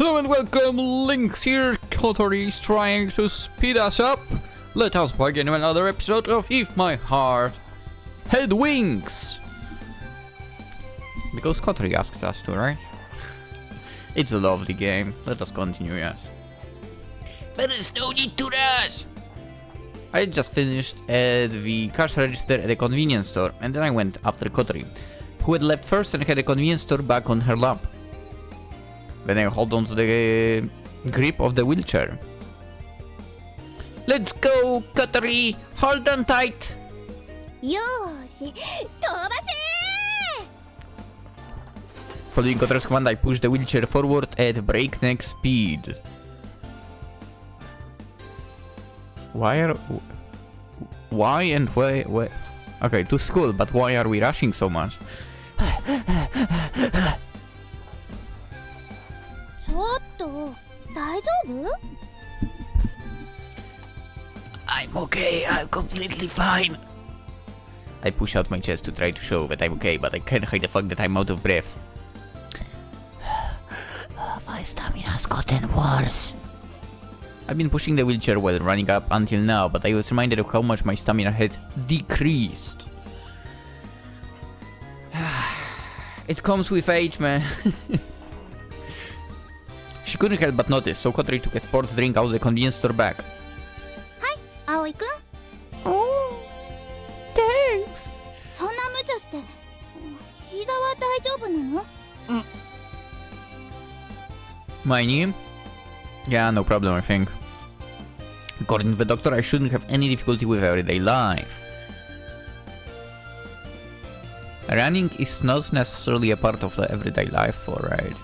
Hello and welcome, Lynx here. Kotori is trying to speed us up. Let us begin another episode of If My Heart Had Wings. Because Kotori asked us to, right? It's a lovely game. Let us continue, yes. There is no need to rush! I just finished at the cash register at a convenience store, and then I went after Kotori, who had left first and had a convenience store bag on her lap. Then I hold on to the grip of the wheelchair. Let's go, Kotori! Hold on tight! Yoshi, tobase! Following Kotori's command, I push the wheelchair forward at breakneck speed. Why and where? Okay, to school, but why are we rushing so much? I'm okay, I'm completely fine. I push out my chest to try to show that I'm okay, but I can't hide the fact that I'm out of breath. My stamina's gotten worse. I've been pushing the wheelchair while running up until now, but I was reminded of how much my stamina had decreased. It comes with age, man. She couldn't help but notice, so Kotori took a sports drink out of the convenience store bag. Hi, Aoi-kun. Oh, thanks. My knee? Yeah, no problem, I think. According to the doctor, I shouldn't have any difficulty with everyday life. Running is not necessarily a part of the everyday life, alright.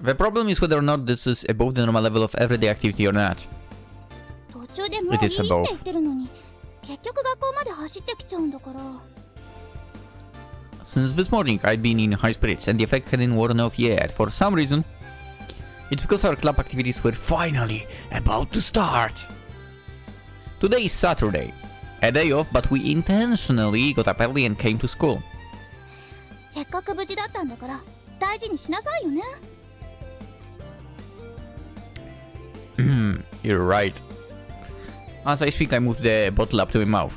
The problem is whether or not this is above the normal level of everyday activity or not. It is above. Since this morning, I've been in high spirits and the effect hadn't worn off yet. For some reason, it's because our club activities were finally about to start. Today is Saturday, a day off, but we intentionally got up early and came to school. You're right. As I speak, I move the bottle up to my mouth.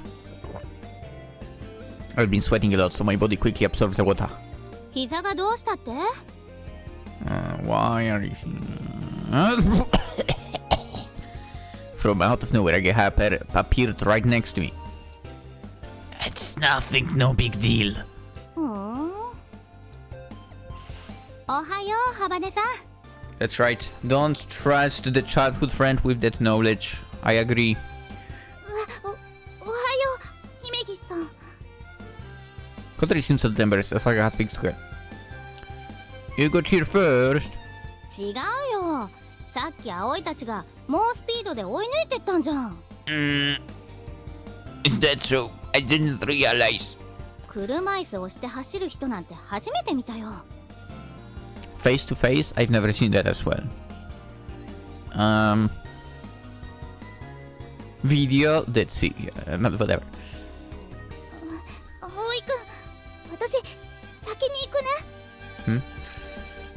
I've been sweating a lot, so my body quickly absorbs the water. Why are you... From out of nowhere, a hair appeared right next to me. It's nothing, no big deal. Ohayo, Habane-san. That's right. Don't trust the childhood friend with that knowledge. I agree. Ohayo, Himeki-san. Kotori seems so embarrassed as Saga speaks to her. You got here first. 違うよ。さっき葵たちが猛スピードで追い抜いてったんじゃん。Is that so? I didn't realize. 車椅子を押して走る人なんて初めて見たよ。Face to face? I've never seen that as well. Video? Let's see. Whatever. 葵くん、私先に行くね。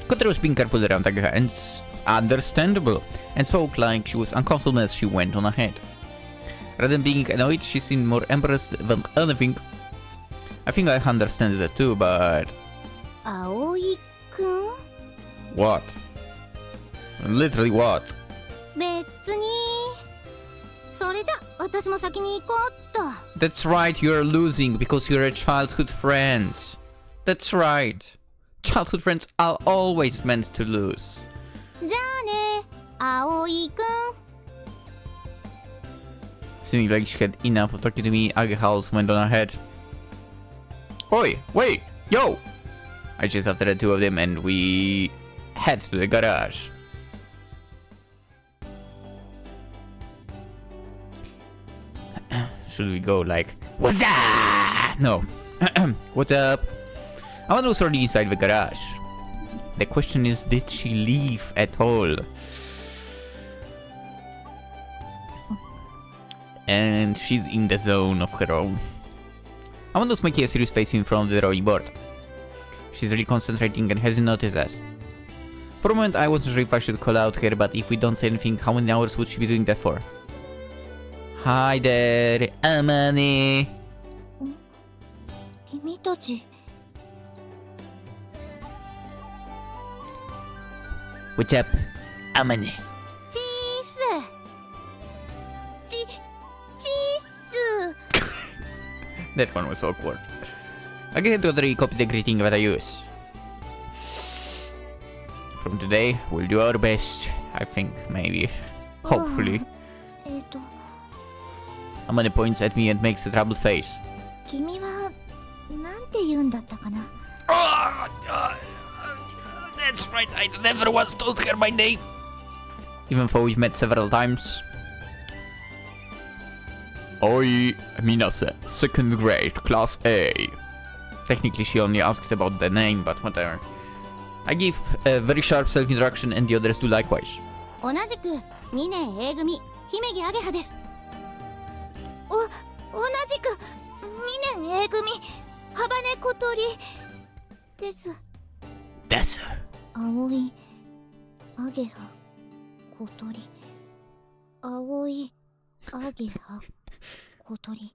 Kotori was being careful around her hands. Understandable. And spoke like she was uncomfortable as she went on ahead. Rather than being annoyed, she seemed more embarrassed than anything. I think I understand that too, but... Aoi-kun? What? Literally what? 別に。それじゃ、私も先に行こうっと。That's right, you're losing because you're a childhood friend. That's right. Childhood friends are always meant to lose. じゃあね、Aoi-kun. Seeming like she had enough of talking to me, House went on ahead. Oi, wait, yo! I chased after the two of them and we head to the garage. Should we go like, what's up? No. What's up? Amanda was already inside the garage. The question is, did she leave at all? And she's in the zone of her own. Amanda was making a serious face in front of the drawing board. She's really concentrating and hasn't noticed us. For a moment, I wasn't sure if I should call out her, but if we don't say anything, how many hours would she be doing that for? Hi there, Amane. 君たち What's up, Amane? チース That one was awkward. I get to copy the greeting that I use. From today, we'll do our best. I think, maybe. Hopefully. チ Amane points at me and makes a troubled face. 君はなんて言うんだったかな That's right, I never once told her my name. Even though we've met several times. Aoi Minase, 2nd grade, class A. Technically she only asked about the name, but whatever. I give a very sharp self-introduction and the others do likewise. 同じく2年 A 組姫木あげはです同じく2年 A 組ハバネ小鳥ですです葵あげは小鳥葵あげは小鳥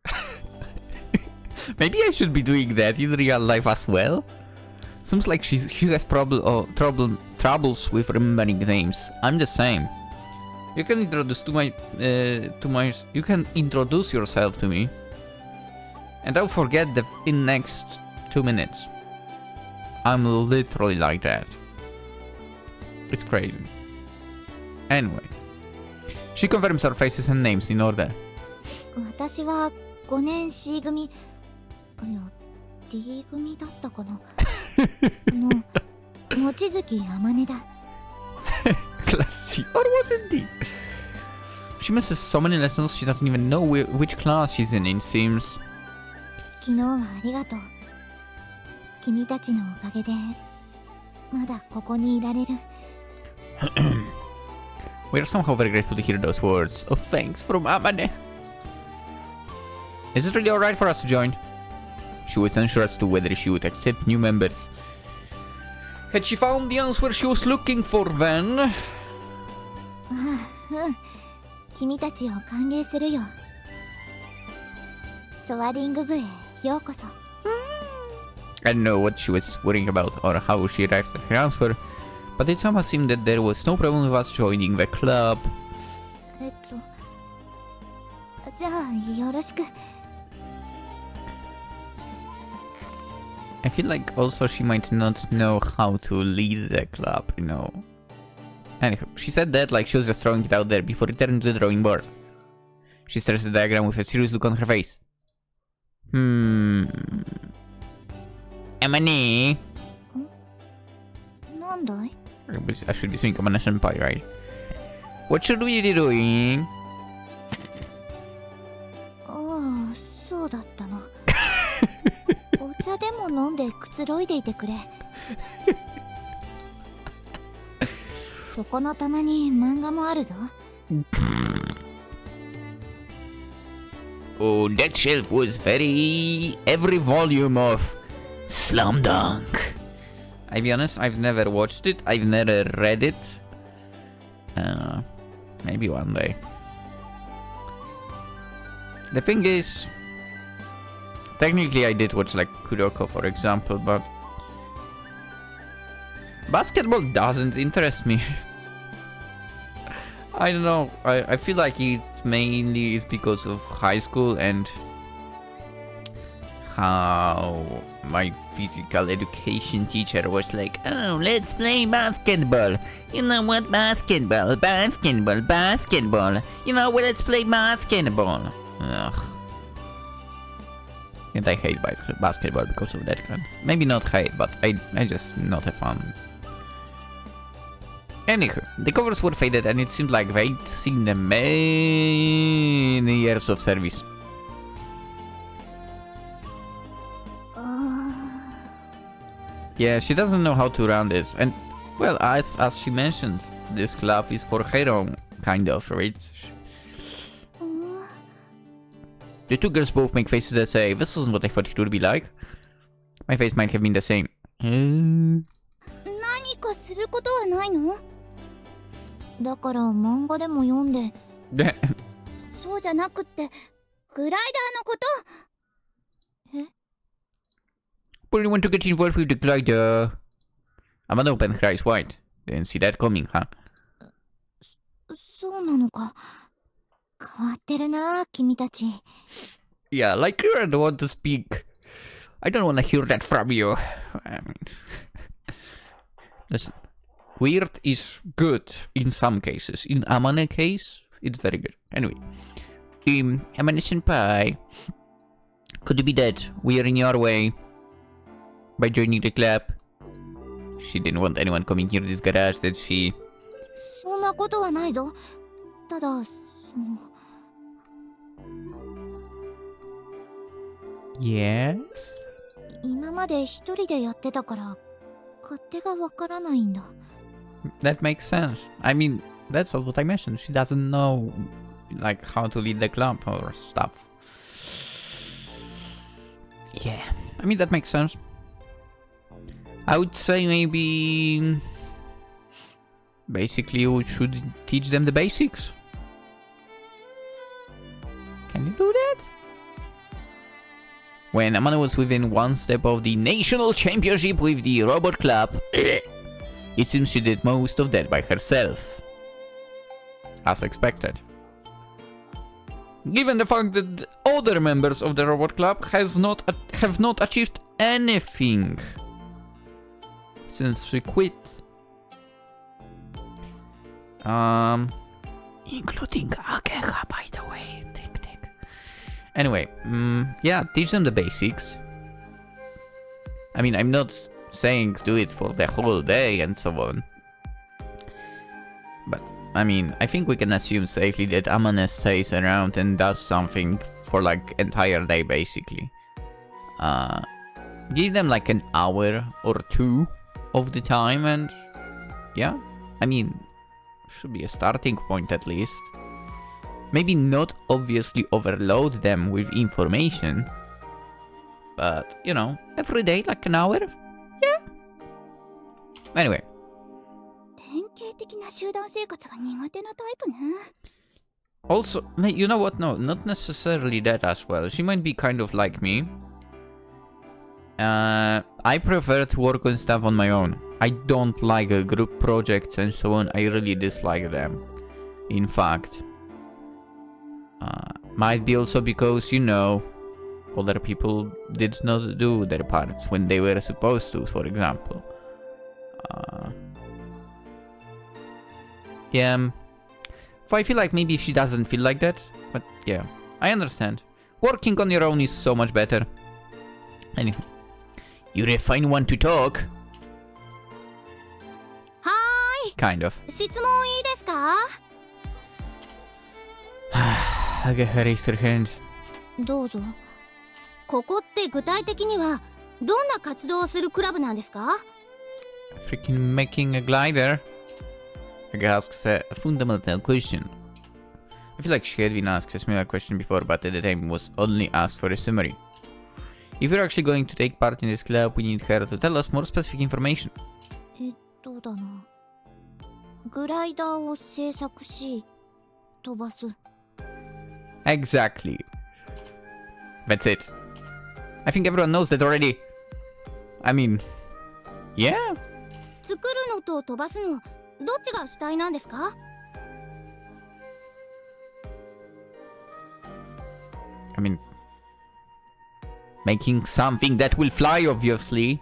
Maybe I should be doing that in real life as well. Seems like she has troubles with remembering names. I'm the same. You can introduce you can introduce yourself to me, and I'll forget in next 2 minutes. I'm literally like that. It's crazy. Anyway, she confirms our faces and names in order. 私は5年 C 組いや D 組だったかなの望月天音だ Class C or wasn't D? She misses so many lessons she doesn't even know which class she's in, it seems. 昨日はありがとう君たちのおかげでまだここにいられる We are somehow very grateful to hear those words of thanks from Habane. Is it really alright for us to join? She was unsure as to whether she would accept new members. Had she found the answer she was looking for then? ああ君たちを歓迎するよソアリング部へようこそ I don't know what she was worrying about or how she arrived at her answer, but it somehow seemed that there was no problem with us joining the club. じゃあよろしく I feel like also she might not know how to lead the club, you know. Anywho, she said that like she was just throwing it out there before returning to the drawing board. She stares at the diagram with a serious look on her face. Amane? なんだい I should be saying Amane Senpai, right? What should we be doing? ああそうだったなお茶でも飲んでくつろいでいてくれそこの棚に漫画もあるぞ Oh, that shelf was every volume of Slam Dunk. I'll be honest, I've never watched it, I've never read it. Maybe one day. The thing is, technically I did watch like Kuroko for example, but basketball doesn't interest me. I don't know, I feel like it mainly is because of high school and how my physical education teacher was like, oh, let's play basketball. You know what, basketball. You know what, let's play basketball. Ugh. And I hate basketball because of that kind. Maybe not hate, but I just not have fun. Anywho, the covers were faded and it seemed like they'd seen the many years of service. Yeah, she doesn't know how to run this, and well, as she mentioned, this club is for her own, kind of, right? The two girls both make faces that say, this isn't what I thought it would be like. My face might have been the same. 何かすることはないの？だから漫画でも読んでそうじゃなくってグライダーのこと。But you want to get involved with the glider. Amanda opened her eyes wide. Didn't see that coming, huh? そうなのか。変わってるな、君たち。Yeah, like you don't want to speak. I don't want to hear that from you. I mean, listen, weird is good in some cases. In Amane case, it's very good. Anyway, Amane-senpai, could it be that we are in your way by joining the club? She didn't want anyone coming near this garage, did she? そんなことはないぞ。ただ、Yes? 今まで一人でやってたから勝手がわからないんだ。That makes sense. I mean, that's all what I mentioned. She doesn't know, like, how to lead the club or stuff. Yeah, I mean, that makes sense. I would say maybe... Basically, you should teach them the basics. Can you do that? When Amanda was within one step of the national championship with the robot club, it seems she did most of that by herself. As expected. Given the fact that other members of the robot club have not achieved anything since she quit. Including Akeha, by the way. Anyway, yeah, teach them the basics. I mean, I'm not saying do it for the whole day and so on. But, I mean, I think we can assume safely that Amane stays around and does something for like entire day, basically. Give them like an hour or two of the time and... Yeah, I mean, should be a starting point at least. Maybe not obviously overload them with information. But, you know, every day like an hour? Yeah. Anyway. 典型的な集団生活が苦手なタイプね。Also, you know what? No, not necessarily that as well. She might be kind of like me. I prefer to work on stuff on my own. I don't like group projects and so on. I really dislike them. In fact. Might be also because, you know, other people did not do their parts when they were supposed to, for example. Yeah. So I feel like maybe she doesn't feel like that, but yeah, I understand. Working on your own is so much better. Anyway, you're a fine one to talk. Hi. Kind of. 質問いいですか? Akeha raised her hand. どうぞ。ここって具体的にはどんな活動をするクラブなんですか? Freaking making a glider. Akeha asks a fundamental question. I feel like she had been asked a similar question before, but at the time was only asked for a summary. If you're actually going to take part in this club, we need her to tell us more specific information. だな。グライダーを製作し、飛ばす。Exactly. That's it. I think everyone knows that already. I mean, yeah. 作るのと飛ばすの、どっちが主体なんですか? I mean, making something that will fly, obviously.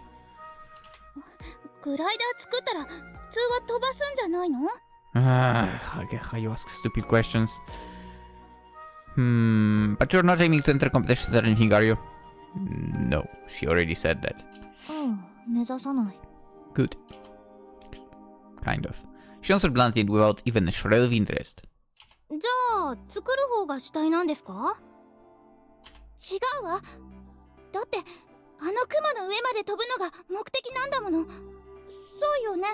グライダー作ったら、普通は飛ばすんじゃないの? Akeha, you ask stupid questions. But you're not aiming to enter competitions or anything, are you? No, she already said that. 目指さない。Good. Kind of. She answered bluntly without even a shred of interest. じゃあ、作る方が主体なんですか? 違うわ。だって、あの雲の上まで飛ぶのが目的なんだもの。そうよね。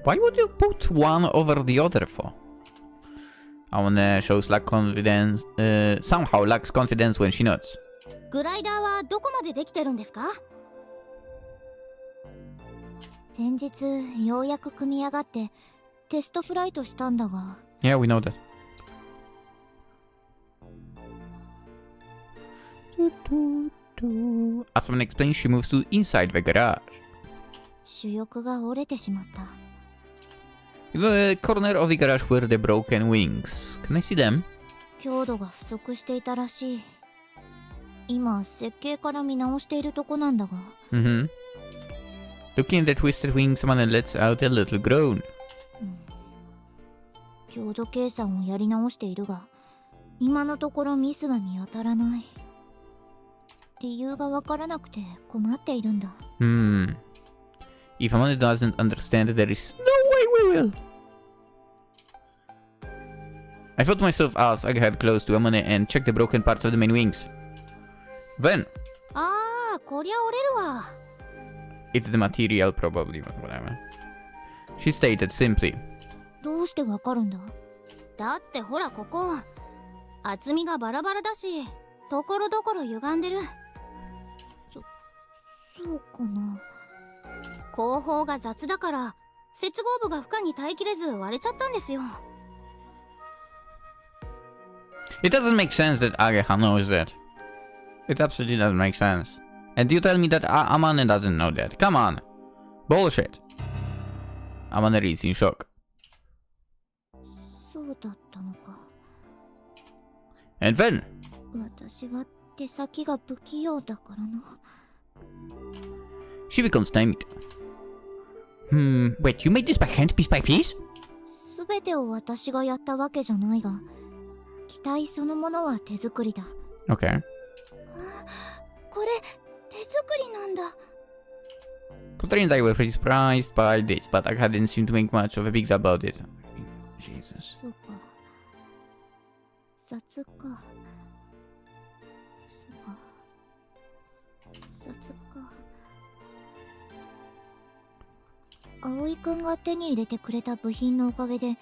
Why would you put one over the other for? Aone shows lack confidence, somehow lacks confidence when she nods. グライダーはどこまでできてるんですか?先日ようやく組み上がってテストフライトしたんだが。 Yeah, we know that. As someone explains, she moves to inside the garage. 主翼が折れてしまった。 In the corner of the garage were the broken wings. Can I see them? 強度が不足していたらしい。今設計から見直しているとこなんだが。Mm-hmm. Looking at the twisted wings, someone lets out a little groan. 強度計算をやり直しているが、今のところミスが見当たらない。理由がわからなくて困っているんだ。Hmm. If Amane doesn't understand, there is no way we will. I thought to myself as I got close to Amane and checked the broken parts of the main wings. Then, ああ、こりゃ折れるわ。it's the material probably, whatever. She stated simply. どうしてわかるんだ？だってほらここ、厚みがバラバラだし、ところどころ歪んでる。そうかな。後方が雑だから接合部が負荷に耐えきれず割れちゃったんですよ。It doesn't make sense that Ageha knows that. It absolutely doesn't make sense. And you tell me that Amane doesn't know that. Come on. Bullshit. Amane reads in shock. そうだったのか。And then, 私は手先が不器用だからな。she becomes stymied. Wait, you made this by hand, piece by piece? すべてを私がやったわけじゃないが、機体そのものは手作りだ。Okay. これ、手作りなんだ。Kotori and I were pretty surprised by this, but Aga didn't seem to make much of a big deal about it. Jesus. そうか。雑か。そうか。雑か。葵くんが手に入れてくれた部品のおかげで、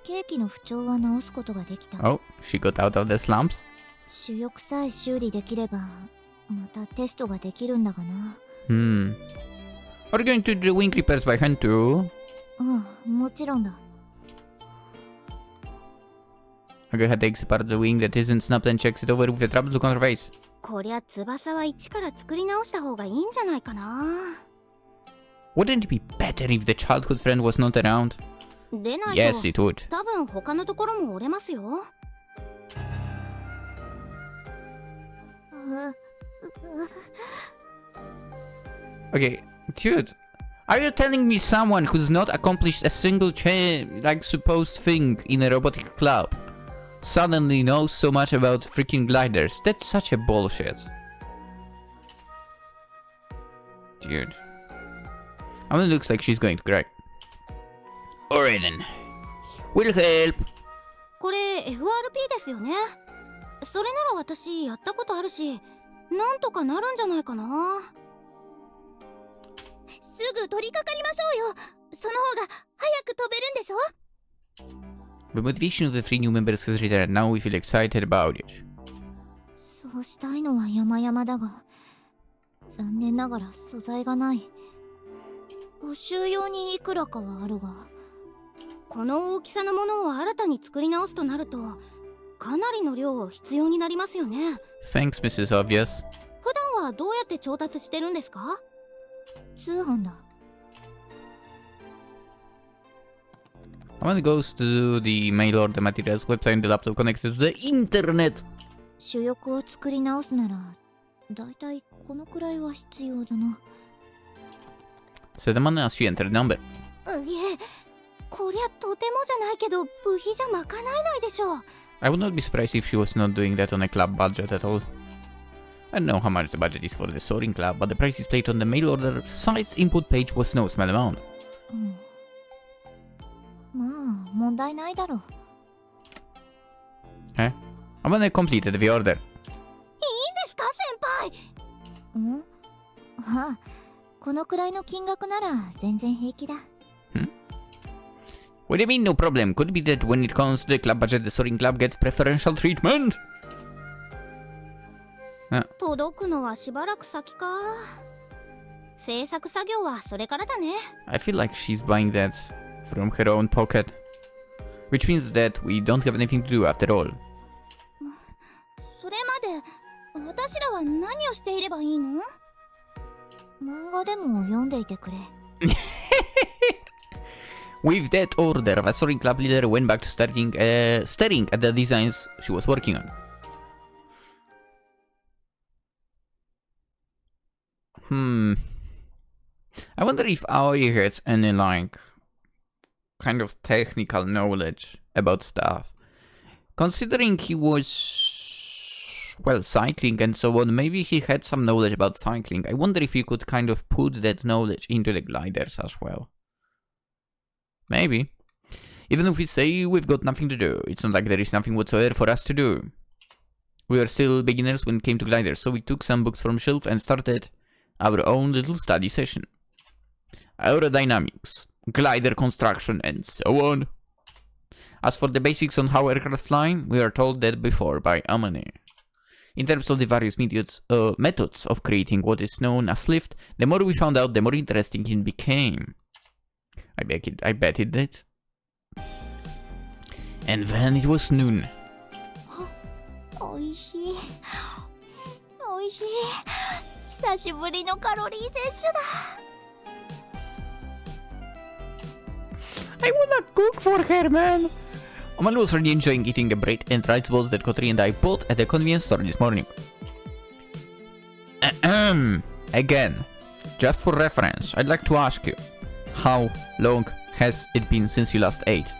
ケーキの不調は直すことができた。Oh, she got out of the slumps? 主翼さえ修理できれば、またテストができるんだがな。Are you going to do the wing repairs by hand too? うん、もちろんだ。Aga takes apart the wing that isn't snapped and checks it over with a troubled look on her face. こりゃ翼は一から作り直した方がいいんじゃないかな。Wouldn't it be better if the childhood friend was not around? でないと、Yes, it would. 多分他のところも折れますよ。Okay, dude. Are you telling me someone who's not accomplished a single supposed thing in a robotic club suddenly knows so much about freaking gliders? That's such a bullshit. Dude. Amanda looks like she's going to cry. Alright then. We'll help. これ FRP ですよね。それなら私やったことあるし、なんとかなるんじゃないかな。すぐ取り掛かりましょうよ。その方が早く飛べるんでしょ。The motivation of the 3 new members has returned. Now we feel excited about it. そうしたいのは山々だが、残念ながら素材がない。補修用にいくらかはあるが、この大きさのものを新たに作り直すとなると、かなりの量必要になりますよね。Thanks, Mrs. Obvious. 普段はどうやって調達してるんですか？通販だ。Amanda goes to the mail order materials website and the laptop connected to the internet. 主翼を作り直すなら、だいたいこのくらいは必要だな。Said Amanda as she entered the number. いえ、こりゃとてもじゃないけど部費じゃ賄えないでしょう。I would not be surprised if she was not doing that on a club budget at all. I don't know how much the budget is for the Soaring Club, but the price displayed on the mail order site's input page was no small amount. まあ、問題ないだろう。Eh? Amanda completed the order. いいんですか、先輩。ああ、このくらいの金額なら全然平気だ。What do you mean no problem? Could it be that when it comes to the club budget, the Soaring Club gets preferential treatment? 届くのはしばらく先か。制作作業はそれからだね。 I feel like she's buying that from her own pocket. Which means that we don't have anything to do after all. それまで私らは何をしていればいいの？漫画でも読んでいてくれ。With that order, the Soaring club leader went back to staring at the designs she was working on. I wonder if Aoi has any, like, kind of technical knowledge about stuff. Considering he was, well, cycling and so on, maybe he had some knowledge about cycling. I wonder if he could kind of put that knowledge into the gliders as well. Maybe. Even if we say we've got nothing to do, it's not like there is nothing whatsoever for us to do. We were still beginners when it came to gliders, so we took some books from shelf and started our own little study session. Aerodynamics, glider construction, and so on. As for the basics on how aircraft fly, we are told that before by Amane. In terms of the various methods of creating what is known as lift, the more we found out, the more interesting it became. I bet it did. And then it was noon. おいしい。おいしい。久しぶりのカロリー摂取だ。I wanna cook for her, man! Aman was really enjoying eating the bread and rice balls that Kotori and I bought at the convenience store this morning. Again, just for reference, I'd like to ask you, how long has it been since you last ate?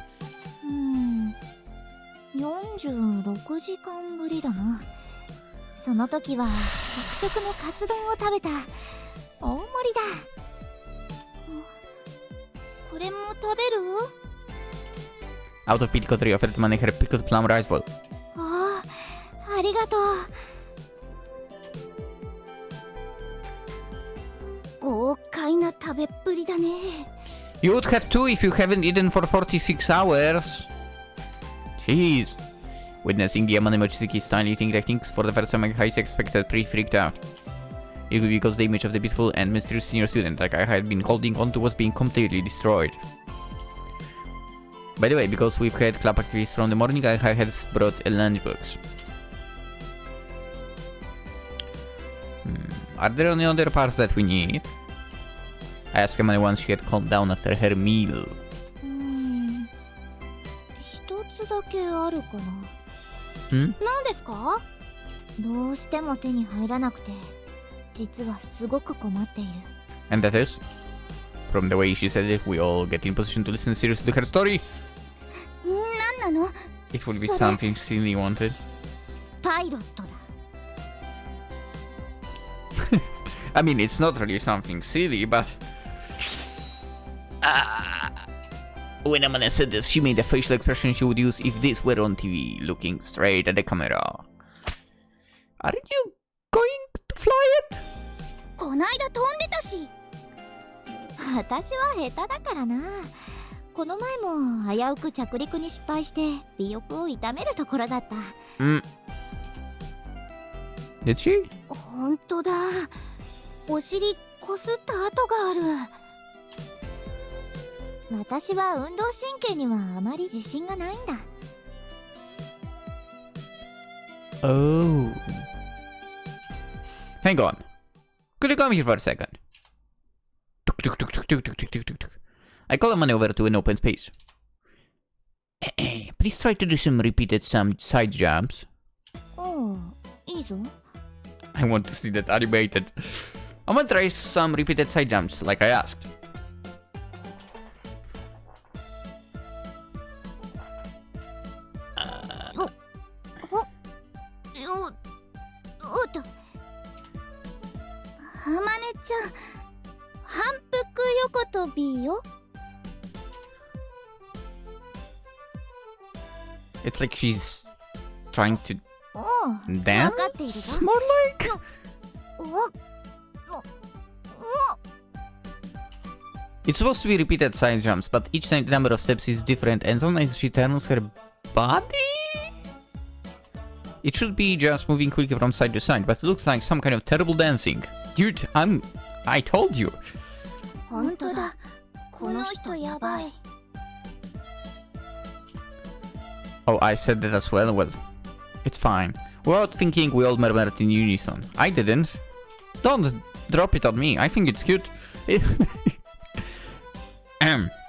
46時間ぶりだな。その時は特色のカツ丼を食べた。大盛りだ。これも食べる？ Out of pity, Kotori offered Mane her pickled plum rice ball. ああ、ありがとう。豪快な食べっぷりだね。You would have too if you haven't eaten for 46 hours. Jeez. Witnessing the Amane Mochizuki style eating techniques for the first time, I expected pretty freaked out. It could be because the image of the beautiful and mysterious senior student like I had been holding onto was being completely destroyed. By the way, because we've had club activities from the morning, I had brought a lunchbox. Are there any other parts that we need? I asked Amane once she had calmed down after her meal. 一つだけあるかな。何ですか？どうしても手に入らなくて、実はすごく困っている。 And that is? From the way she said it, we all get in position to listen seriously to her story. 何なの？ It would be something silly wanted. パイロットだ。I mean, it's not really something silly, but... When Amane said this, she made the facial expression she would use if this were on TV, looking straight at the camera. Aren't you going to fly it? こないだ飛んでたし。私は下手だからな。この前も危うく着陸に失敗して尾翼を痛めるところだった。Did she? 本当だ。お尻こすった跡がある。私は運動神経にはあまり自信がないんだ。Oh. Hang on. Could you come here for a second? I call Amane over to an open space. Please try to do some repeated side jumps. Oh, いいぞ。I want to see that animated. I'm gonna try some repeated side jumps, like I asked. Hamane-chan, 反復横跳びよ。 It's like she's trying to おう、 dance? 分かっているぞ。 More like? It's supposed to be repeated side jumps, but each time the number of steps is different, and sometimes she turns her body? It should be just moving quickly from side to side, but it looks like some kind of terrible dancing. Dude, I'm I told you. 本当だ。この人やばい。 Oh, I said that as well. Well, it's fine. Without thinking, we all murmured in unison. I didn't. Don't drop it on me. I think it's cute. It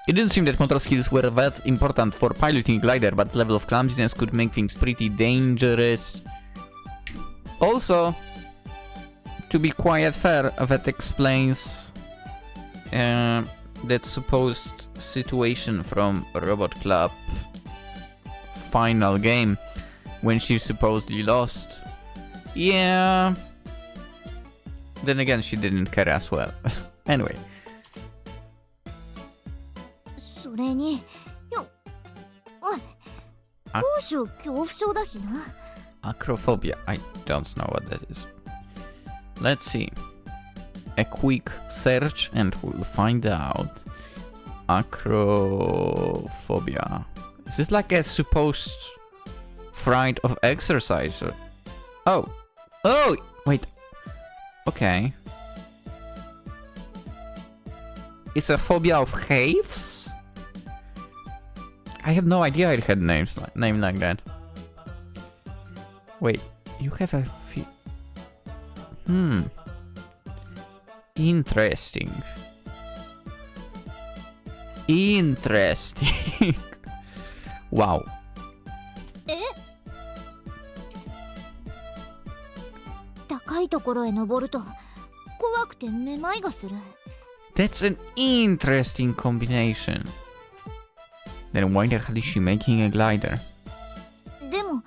didn't seem that motor skills were that important for piloting a glider, but level of clumsiness could make things pretty dangerous. Also, to be quite fair, that explains that supposed situation from Robot Club final game when she supposedly lost. Yeah. Then again, she didn't care as well. Anyway. それに、おい、高所恐怖症だしな。Acrophobia. I don't know what that is. Let's see. A quick search and we'll find out. Acrophobia. Is this like a supposed fright of exercise? Or... Oh. Oh! Wait. Okay. It's a phobia of caves? I had no idea it had name like that. Wait, you have a Interesting. Interesting. Wow. 高いところへ登ると怖くてめまいがする。 That's an interesting combination. Then why the hell is she making a glider? でも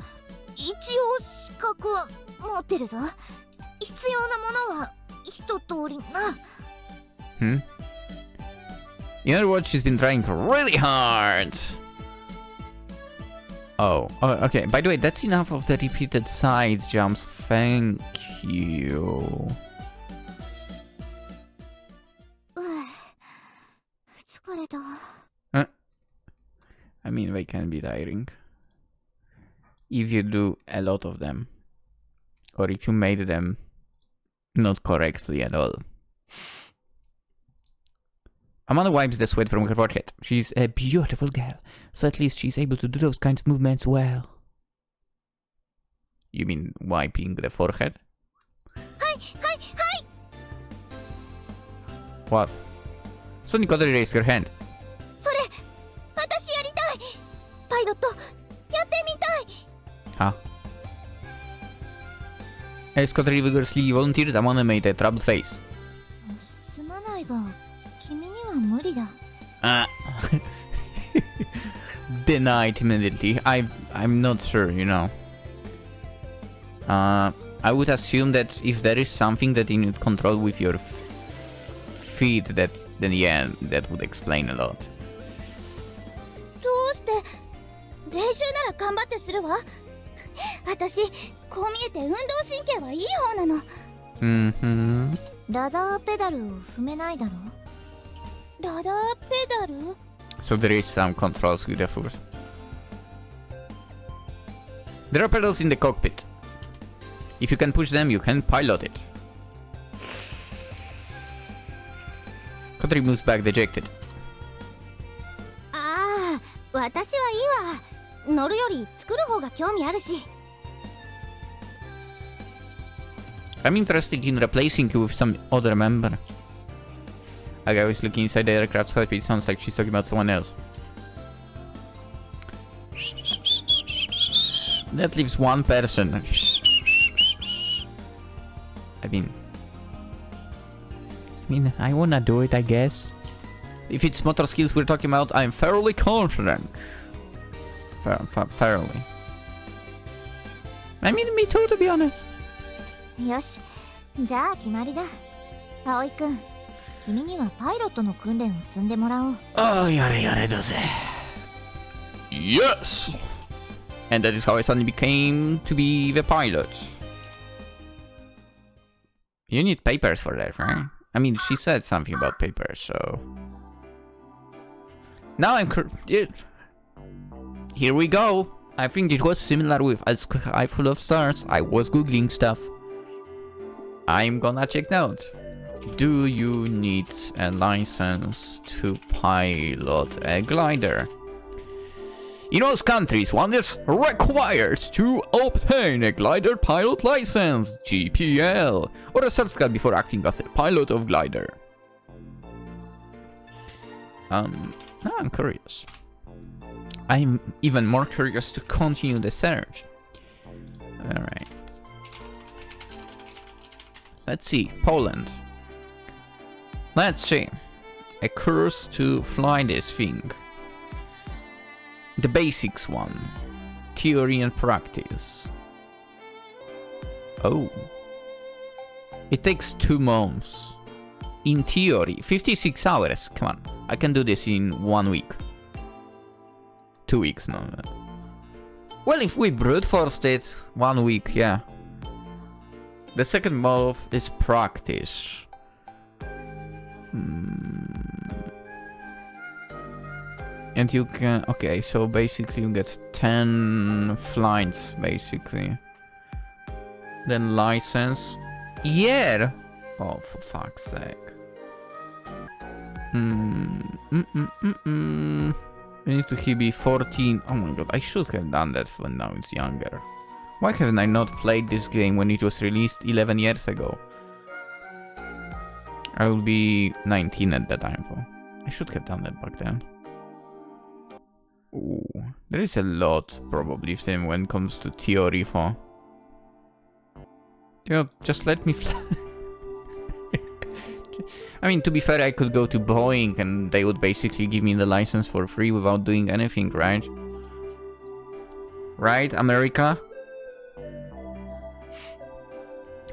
一応資格は持ってるぞ。必要なものは一通りな。You know what? She's been trying really hard. Oh, okay. By the way, that's enough of the repeated side jumps. Thank you. 疲れた。I mean, they can be tiring. If you do a lot of them. Or if you made them not correctly at all. Amanda wipes the sweat from her forehead. She's a beautiful girl, so at least she's able to do those kinds of movements well. You mean wiping the forehead? Hi! What? Suddenly Kotori raised her hand. それ、私やりたい。パイロット、やってみたい。 Huh? As Kotori vigorously volunteered, Amanda made a troubled face. すまないが、君には無理だ。Denied immediately. I'm not sure, you know. I would assume that if there is something that you need control with your feet, then yeah, that would explain a lot. どうして練習なら頑張ってするわ。私、こう見えて運動神経はいい方なの。ラダーペダルを踏めないだろ。ラダーペダル？ So there is some controls with the foot. There are pedals in the cockpit. If you can push them, you can pilot it. Kotori moves back dejected. ああ、私はいいわ。乗るより作る方が興味あるし。I'm interested in replacing you with some other member. A guy was looking inside the aircraft's cockpit. It sounds like she's talking about someone else. That leaves one person. I mean, I wanna do it, I guess. If it's motor skills we're talking about, I'm fairly confident. Fairly. I mean, me too, to be honest. よし、じゃあ決まりだ。葵くん、君にはパイロットの訓練を積んでもらおう。Oh, yareだぜ。Yes! And that is how I suddenly became to be the pilot. You need papers for that, right? I mean, she said something about papers, so... Now I'm... Here we go! I think it was similar with Sky Full of Stars. I was googling stuff. I'm gonna check out. Do you need a license to pilot a glider? In most countries, one is required to obtain a glider pilot license, GPL, or a certificate before acting as a pilot of glider. Now I'm curious. I'm even more curious to continue the search. Alright. Let's see. Poland. Let's see. A course to fly this thing. The basics one. Theory and practice. Oh. It takes 2 months. In theory, 56 hours. Come on. I can do this in 1 week. 2 weeks, no. Well, if we brute forced it, 1 week, yeah. The second move is practice. And you can... Okay, so basically you get 10 flights, basically. Then license. Yeah! Oh, for fuck's sake. We need to be 14. Oh my god, I should have done that when now it's younger. Why haven't I not played this game when it was released 11 years ago? I will be 19 at that time, though. I should have done that back then. Ooh, there is a lot, probably, when it comes to theory for... You know, just let me fly. I mean, to be fair, I could go to Boeing and they would basically give me the license for free without doing anything, right? Right, America?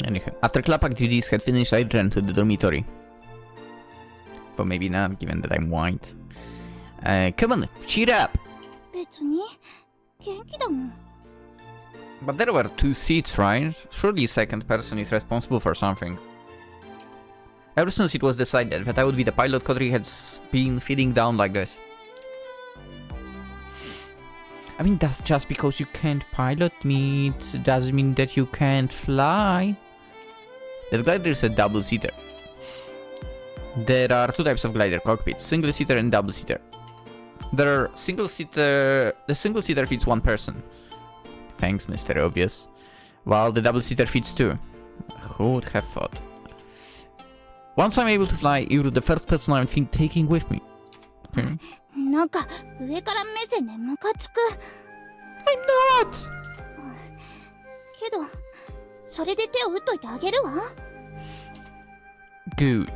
Anyhow, after club activities had finished, I returned to the dormitory. But maybe not, given that I'm white. Come on, cheer up! But there were 2 seats, right? Surely second person is responsible for something. Ever since it was decided that I would be the pilot, Kotori has been feeding down like this. I mean, that's just because you can't pilot me, it doesn't mean that you can't fly. The glider is a double-seater. There are 2 types of glider cockpits, single-seater and double-seater. The single-seater fits 1 person. Thanks, Mr. Obvious. While the double-seater fits 2. Who would have thought? Once I'm able to fly, you're the first person I'm taking with me. Okay. I'm not! Good.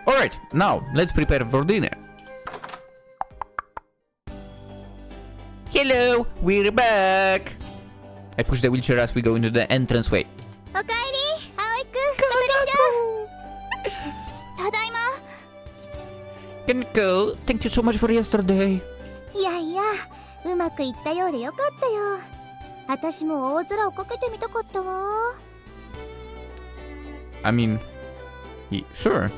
Alright, now let's prepare for dinner. Hello, we're back! I push the wheelchair as we go into the entranceway. Can go. Thank you so much for yesterday. I mean, sure.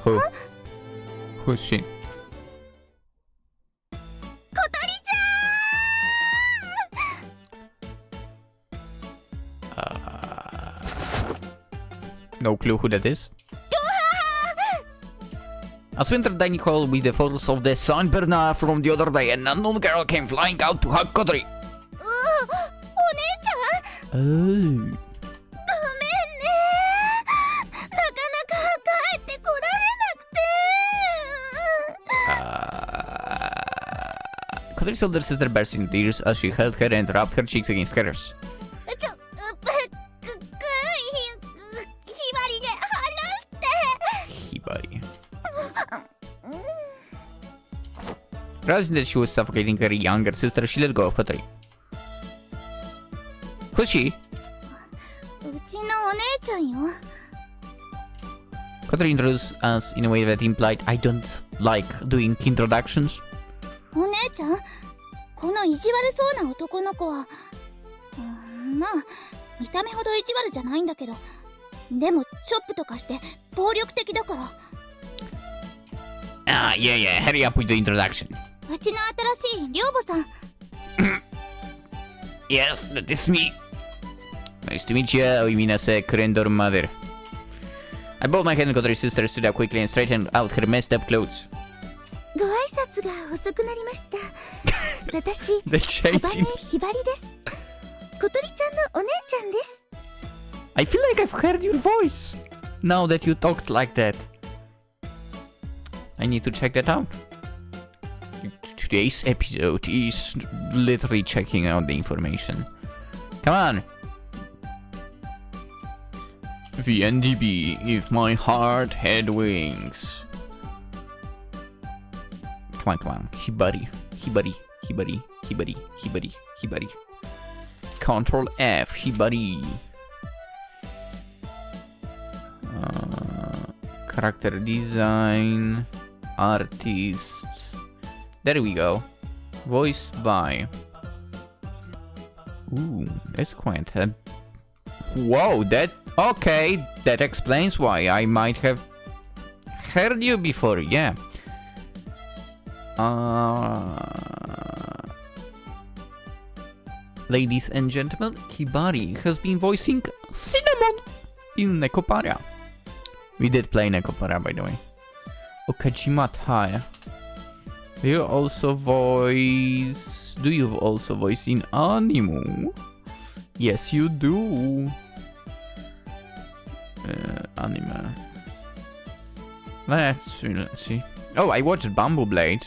Who? Who's she? No clue who that is. As we entered the dining hall with the photos of the sunburn from the other day, an unknown girl came flying out to hug Kotori. Oh. Kotori's older sister burst into tears as she held her and rubbed her cheeks against hers. Realizing that she was suffocating her younger sister, she let go of Kotori. Who's she? Kotori introduced us in a way that implied I don't like doing introductions. Yeah, hurry up with the introduction. Yes, that is me. Nice to meet you, Aoi Minase, Kurendor mother. I bowed my head and Kotori's sister stood up quickly and straightened out her messed up clothes. ご挨拶が遅くなりました。私、 They changed ハバネ him. ひばりです。小鳥ちゃんのお姉ちゃんです。I feel like I've heard your voice. Now that you talked like that. I need to check that out. Today's episode is literally checking out the information. Come on. VNDB, if my heart had wings. Come on. Hibari. Control F, Hibari. Character design. Artist. There we go. Voiced by. Ooh, that's quite a... Whoa, that... Okay, that explains why I might have heard you before, yeah. Ladies and gentlemen, Hibari has been voicing Cinnamon in Nekopara. We did play Nekopara, by the way. Okajima Tai. Do you also voice in Animo? Yes, you do. Anime. Let's see. Oh, I watched Bamboo Blade.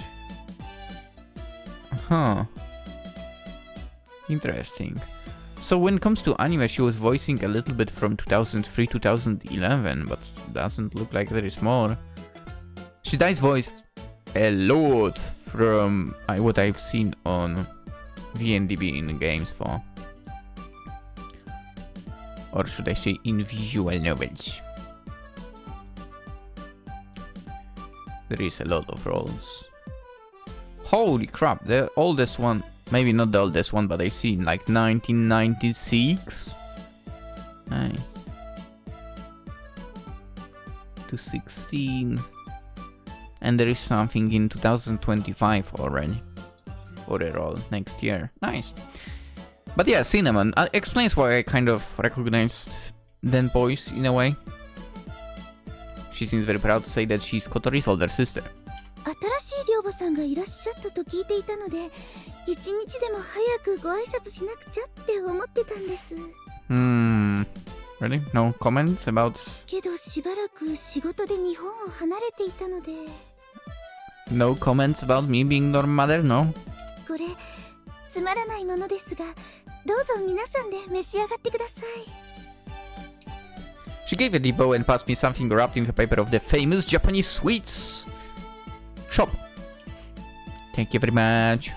Huh. Interesting. So when it comes to anime, she was voicing a little bit from 2003, 2011, but doesn't look like there is more. She does voice a lot from what I've seen on VNDB in games for. Or should I say in visual novels. There is a lot of roles. Holy crap, the oldest one, maybe not the oldest one, but I see in like 1996. Nice. To 16. And there is something in 2025 already. For a role next year. Nice. But yeah, Cinnamon explains why I kind of recognized that voice in a way. She seems very proud to say that she's Kotori's older sister. 新しい寮母さんがいらっしゃったと聞いていたので、一日でも早くご挨拶しなくちゃって思ってたんです。Really? No comments about... けどしばらく仕事で日本を離れていたので。No comments about me being your mother, no? これ、つまらないものですが、どうぞ皆さんで召し上がってください。She gave a deep bow and passed me something wrapped in the paper of the famous Japanese sweets shop. Thank you very much.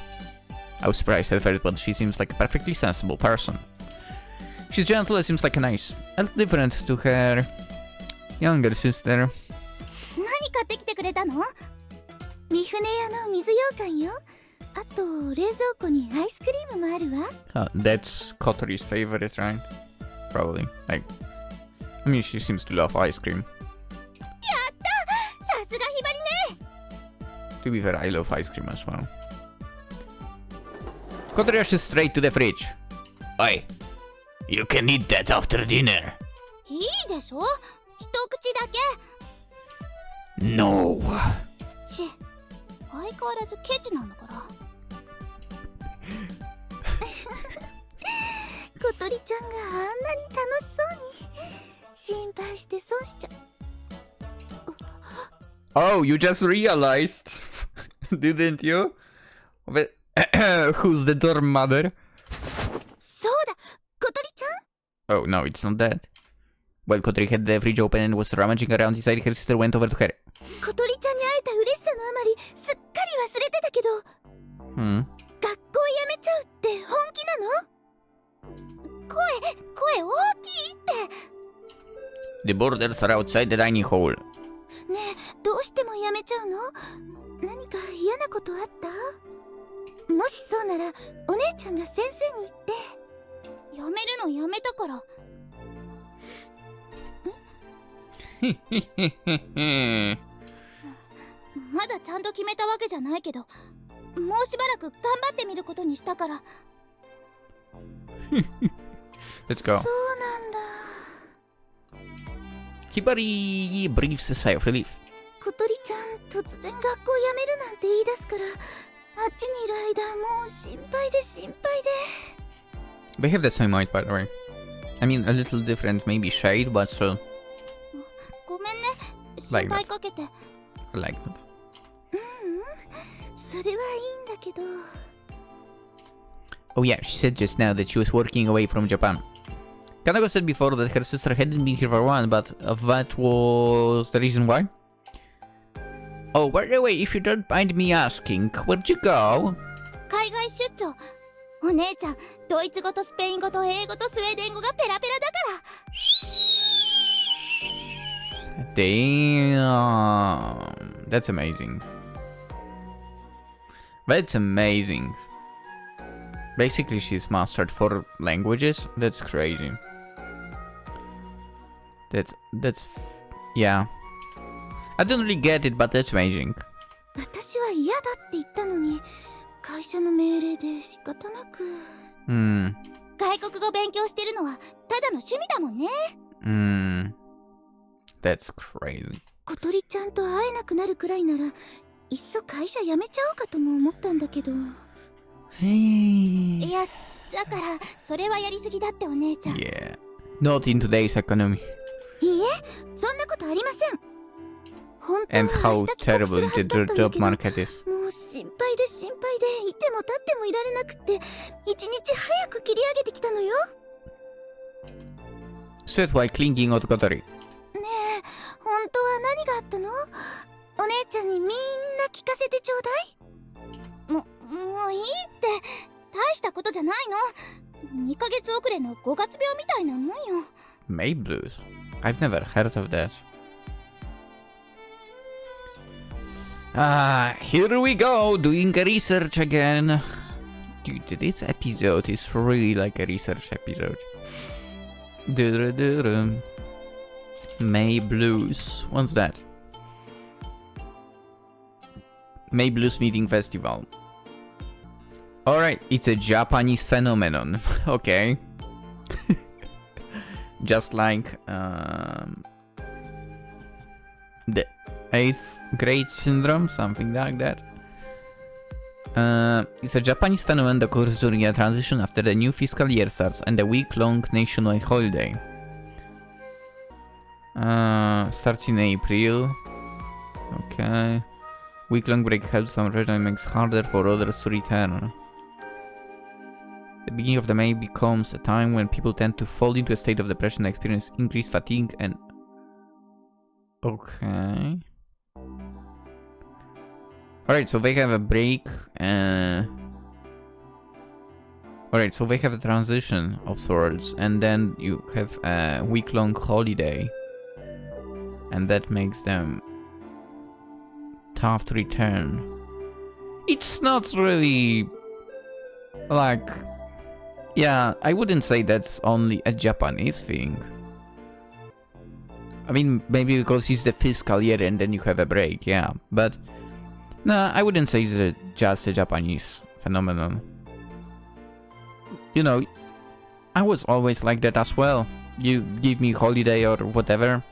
I was surprised at first, but she seems like a perfectly sensible person. She's gentle and seems like a nice and different to her younger sister. 何買ってきてくれたの？三船屋の水羊羹よ。あと冷蔵庫にアイスクリームもあるわ。That's Kotori's favorite, right? Probably. Like, I mean, she seems to love ice cream. やった！さすがひばりね。To be fair, I love ice cream as well. Kotori rushes straight to the fridge. Oi, you can eat that after dinner. いいでしょ？一口だけ。No. ち、相変わらずケチなんだから。小鳥ちゃんがあんなに楽しそうに。心配して損しちゃ。Oh, you just realized, didn't you? But who's the dorm mother? そうだ、小鳥ちゃん。Oh no, it's not that. While Kotori had the fridge open and was rummaging around inside, her sister went over to her. 小鳥ちゃんに会えた嬉しさのあまりすっかり忘れてたけど、学校辞めちゃうって本気なの？声大きいって。The borders are outside the dining hall. ねえ、どうしても辞めちゃうの？何か嫌なことあった？もしそうならお姉ちゃんが先生に言って。辞めるのやめたから。まだちゃんと決めたわけじゃないけど、もうしばらく頑張ってみることにしたから。Let's go. そうなんだ。 Hibari breathes a sigh of relief. 小鳥ちゃん、突然学校辞めるなんて言い出すから、あっちにいる間もう心配で心配で。 We have the same mind, by the way. I mean, a little different, maybe shade, but still. ごめんね、心配かけて。I like that. それはいいんだけど。 Oh yeah, she said just now that she was working away from Japan. Kanako said before that her sister hadn't been here for one, but that was the reason why? Oh, by the way, if you don't mind me asking, where'd you go? 海外出張。お姉ちゃん、ドイツ語とスペイン語と英語とスウェーデン語がペラペラだから。 Damn, that's amazing. That's amazing. Basically, she's mastered 4 languages. That's crazy. Yeah. I don't really get it, but that's amazing. 私は嫌だって言ったのに、会社の命令で仕方なく。外国語勉強してるのはただの趣味だもんね。That's crazy. 小鳥ちゃんと会えなくなるくらいなら、いっそ会社辞めちゃおうかとも思ったんだけど。いや、だからそれはやりすぎだってお姉ちゃん。Yeah. Not in today's economy. いいえ、そんなことありません。本当は And how 明日帰国す terrible るは the ずだったんだ job けど、 market is. もう心配で心配でいても立ってもいられなくって一日早く切り上げてきたのよ。 Said while clinging on to Kotori. ねえ、本当は何があったの？お姉ちゃんにみんな聞かせてちょうだい。もういいって、大したことじゃないの。2ヶ月遅れの5月病みたいなもんよ。 May blues? I've never heard of that. Here we go, doing research again. Dude, this episode is really like a research episode. May Blues. What's that? May Blues Meeting Festival. Alright, it's a Japanese phenomenon. Okay. Just like the 8th grade syndrome, something like that. It's a Japanese phenomenon that occurs during a transition after the new fiscal year starts and a week-long nationwide holiday. Starts in April. Okay. Week-long break helps some regions and makes harder for others to return. The beginning of the May becomes a time when people tend to fall into a state of depression and experience increased fatigue and... Okay. Alright, so they have a break. Alright, so they have a transition of sorts, and then you have a week-long holiday. And that makes them tough to return. It's not really... like... yeah, I wouldn't say that's only a Japanese thing. I mean, maybe because it's the fiscal year and then you have a break, yeah. But... nah, I wouldn't say it's just a Japanese phenomenon. You know, I was always like that as well. You give me holiday or whatever.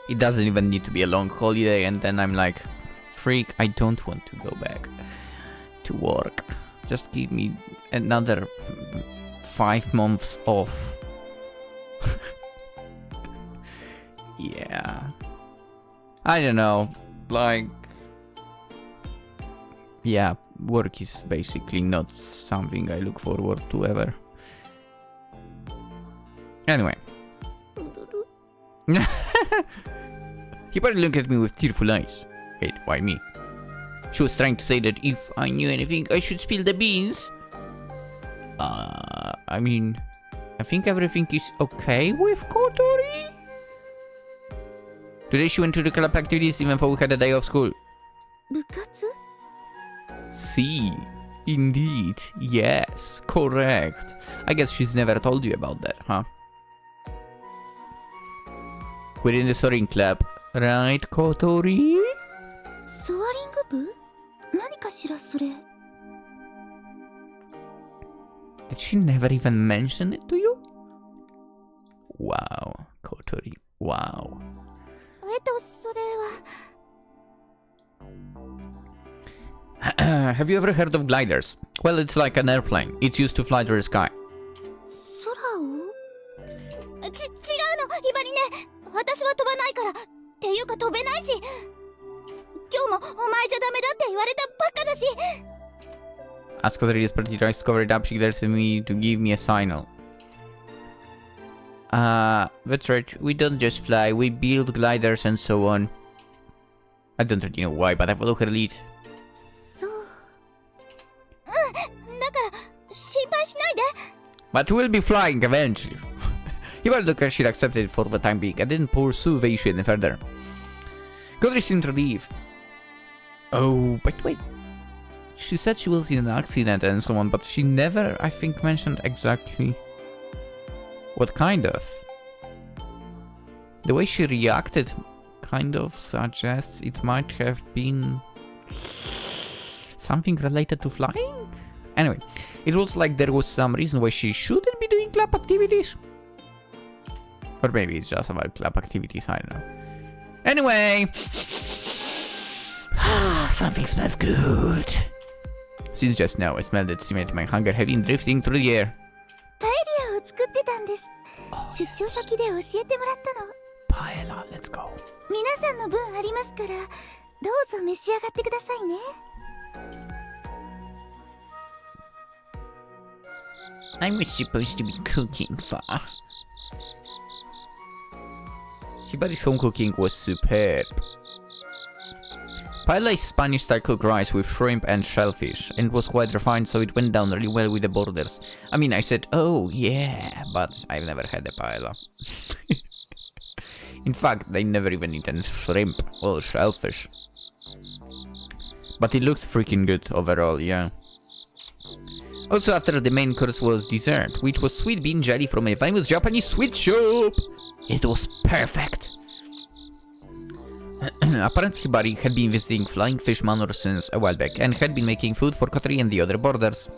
It doesn't even need to be a long holiday and then I'm like, freak, I don't want to go back to work. Just give me another 5 months off. Yeah. I don't know. Like... yeah, work is basically not something I look forward to ever. Anyway. He probably looked at me with tearful eyes. Wait, why me? She was trying to say that if I knew anything, I should spill the beans. I mean, I think everything is okay with Kotori. Today she went to the club activities even though we had a day off school. 部活？ See, indeed, yes, correct. I guess she's never told you about that, huh? We're in the Soaring club, right, Kotori? ソアリング部？何かしらそれ。 Did she never even mention it to you? Wow, Kotori, wow. それは Have you ever heard of gliders? Well, it's like an airplane. It's used to fly through the sky. 空を違うのひばりね。私は飛ばないからっていうか飛べないし、今日もお前じゃダメだって言われたばっかだし。As Kotori desperately tries to cover it up, she glares at me to give me a signal. That's right, we don't just fly, we build gliders and so on. I don't really know why, but I follow her lead. そう。だから心配しないで。But we'll be flying eventually. Even though she accepted it for the time being, I didn't pursue the issue any further. Kotori seemed relieved. Oh, but wait. She said she was in an accident and so on, but she never, I think, mentioned exactly what kind of. The way she reacted kind of suggests it might have been something related to flying? Anyway, it was like there was some reason why she shouldn't be doing club activities. Or maybe it's just about club activities, I don't know. Anyway, something smells good. Since just now I smelled it, estimated my hunger had been drifting through the air. パエリアを作ってたんです。出張先で教えてもらったの。Paella, let's go. 皆さんの分ありますから、どうぞ召し上がってくださいね。I was supposed to be cooking for. Hibari's home cooking was superb. Paella is Spanish-style cooked rice with shrimp and shellfish, and it was quite refined, so it went down really well with the borders. I mean, I said, oh yeah, but I've never had a paella. In fact, I never even eaten shrimp or shellfish. But it looked freaking good overall, yeah. Also, after the main course was dessert, which was sweet bean jelly from a famous Japanese sweet shop. It was perfect. Apparently Hibari had been visiting Flying Fish Manor since a while back and had been making food for Kotori and the other boarders.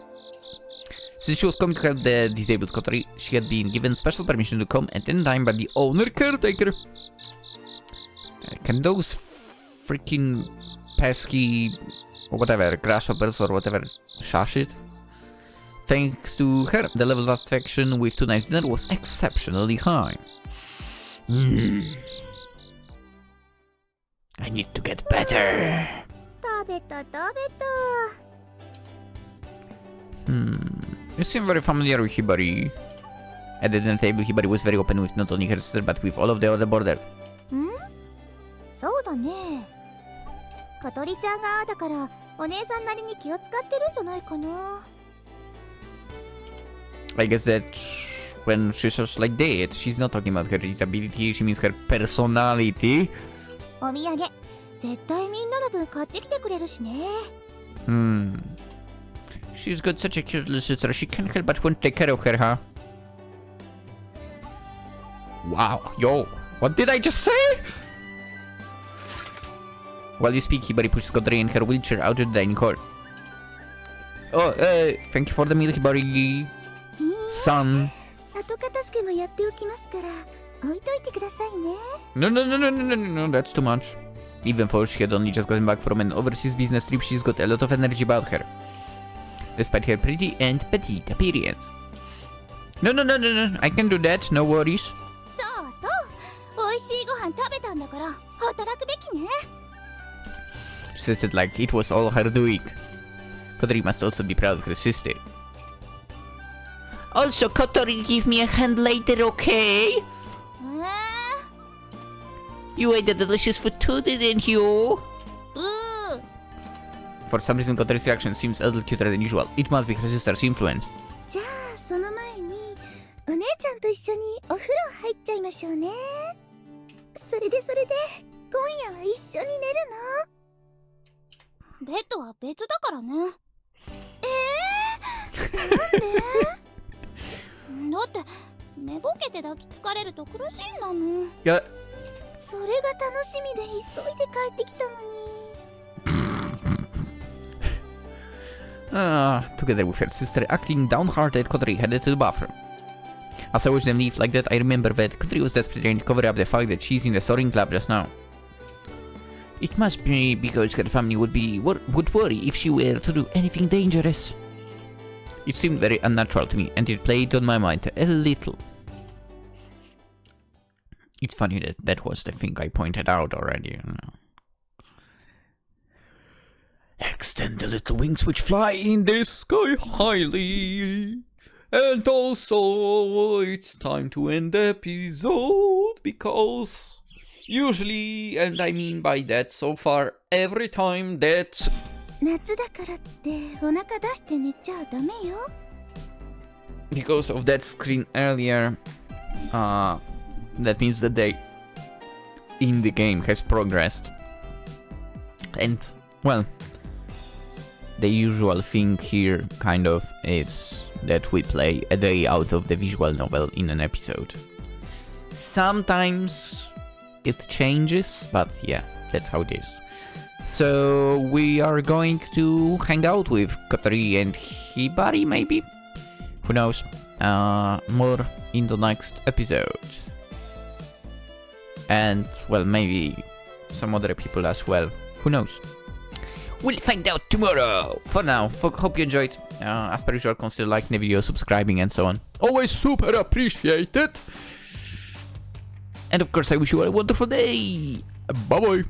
Since she was coming to help the disabled Kotori, she had been given special permission to come at any time by the owner caretaker. Can those freaking pesky or whatever, grasshoppers or whatever, shush it? Thanks to her, the level of satisfaction with tonight's dinner was exceptionally high. I need to get better. 食べた。You seem very familiar with Hibari. At the dinner table, Hibari was very open with not only her sister but with all of the other boarders. そうだね。小鳥ちゃんがああだからお姉さんなりに気を使ってるんじゃないかな。I guess that when she says like that, she's not talking about her disability, she means her personality. お土産、絶対みんなの分買ってきてくれるしね。She's got such a cute little sister, she can't help but want to take care of her, huh? Wow, yo, what did I just say? While you speak, Hibari pushes Kotori in her wheelchair out to the dining hall. Oh, thank you for the meal, Hibari. Son. 後片付けもやっておきますから置いといてくださいね。No, that's too much. Even though she had only just gotten back from an overseas business trip, she's got a lot of energy about her. Despite her pretty and petite appearance. No, I can do that, no worries. そう、美味しいご飯食べたんだから働くべきね。She says it like it was all her doing. Kotori must also be proud of her sister. Also, Kotori, give me a hand later, okay? You ate the delicious food too, didn't you? For some reason, Kotori's reaction seems a little cuter than usual. It must be her sister's influence. じゃあその前にお姉ちゃんと一緒にお風呂入っちゃいましょうね。それで今夜は一緒に寝るの？ベッドは別だからね。なんで？だって寝ぼけて抱きつかれると苦しいんだもん。いや、それが楽しみで急いで帰ってきたのに。Together with her sister acting downhearted, Kotori headed to the bathroom. As I watched them leave like that, I remember that Kotori was desperately trying to cover up the fact that she's in the Soaring Club just now. It must be because her family would worry if she were to do anything dangerous. It seemed very unnatural to me, and it played on my mind a little. It's funny that that was the thing I pointed out already, you know. Extend the little wings which fly in the sky highly. And also, it's time to end the episode, because usually, and I mean by that so far, every time that... 夏だからってお腹出して寝ちゃダメよ。 Because of that screen earlier, that means that they in the game has progressed. And, well, the usual thing here kind of is that we play a day out of the visual novel in an episode. Sometimes it changes, but yeah, that's how it is. So we are going to hang out with Kotori and Hibari, maybe? Who knows? More in the next episode. And, well, maybe some other people as well. Who knows? We'll find out tomorrow! For now, hope you enjoyed. As per usual, consider liking the video, subscribing, and so on. Always super appreciated! And of course, I wish you all a wonderful day! Bye-bye!